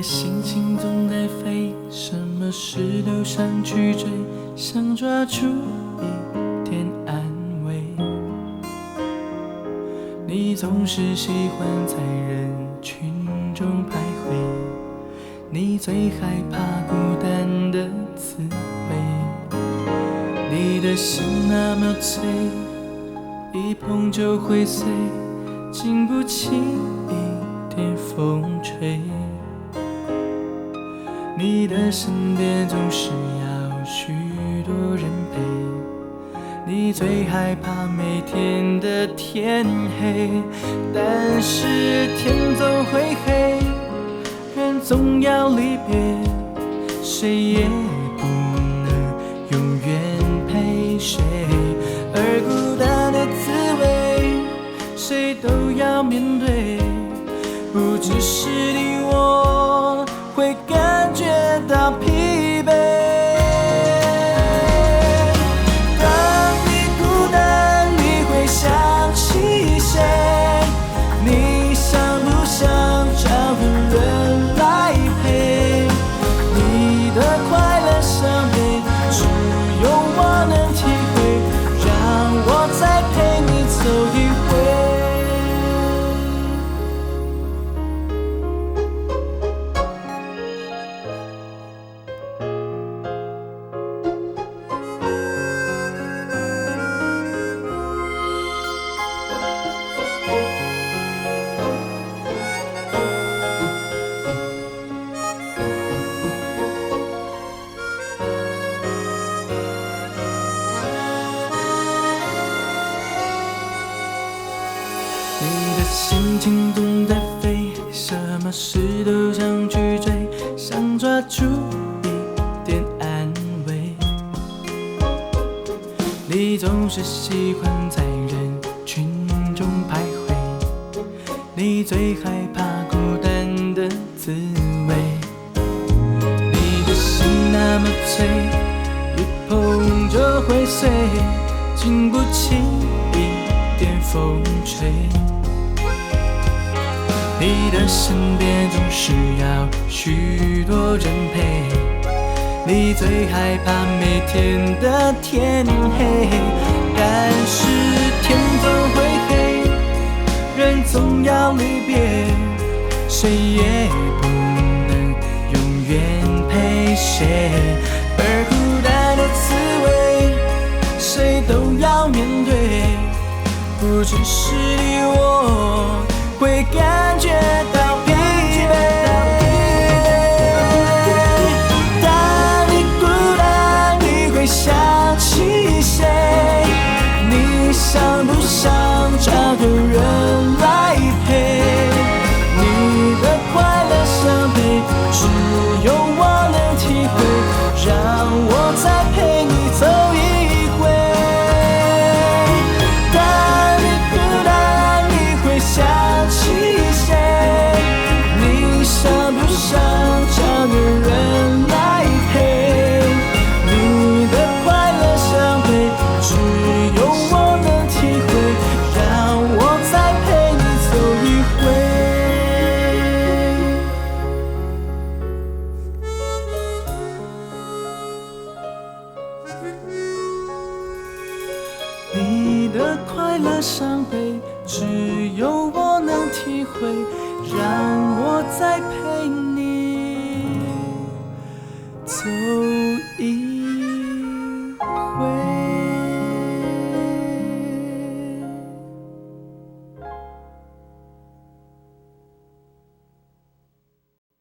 心情总在飞，什么事都想去追，想抓住一点安慰。你总是喜欢在人群中徘徊，你最害怕孤单的滋味。你的心那么脆，一碰就会碎，经不起一点风吹。你的身边总是要许多人陪，你最害怕每天的天黑。但是天总会黑，人总要离别，谁也不能永远陪谁。而孤单的滋味，谁都要面对，不只是你我会感觉到疲惫。当你孤单，你会想起谁？你想不想找个人来陪？你的快乐伤悲，只有我能体会，让我再陪你走一回。你的心情总在飞，什么事都想去追，想抓住一点安慰。你总是喜欢在人群中徘徊，你最害怕孤单的滋味。你的心那么脆，一碰就会碎，经不起一点风吹。你的身边总是要许多人陪，你最害怕每天的天黑。但是天总会黑，人总要离别，谁也不能永远陪谁。而孤单的滋味，谁都要面对，不只是你我会感觉到疲惫。当你孤单，你会想起谁？你想不想找个人来陪？你的快乐伤悲，只有我能体会，让我再陪你走一回。当你孤单，你会想起谁？你想不想找个人来陪？你的快乐伤悲，只有我能体会，让我再陪你走一回。你的快乐伤悲，只有我能体会，让我再陪你走一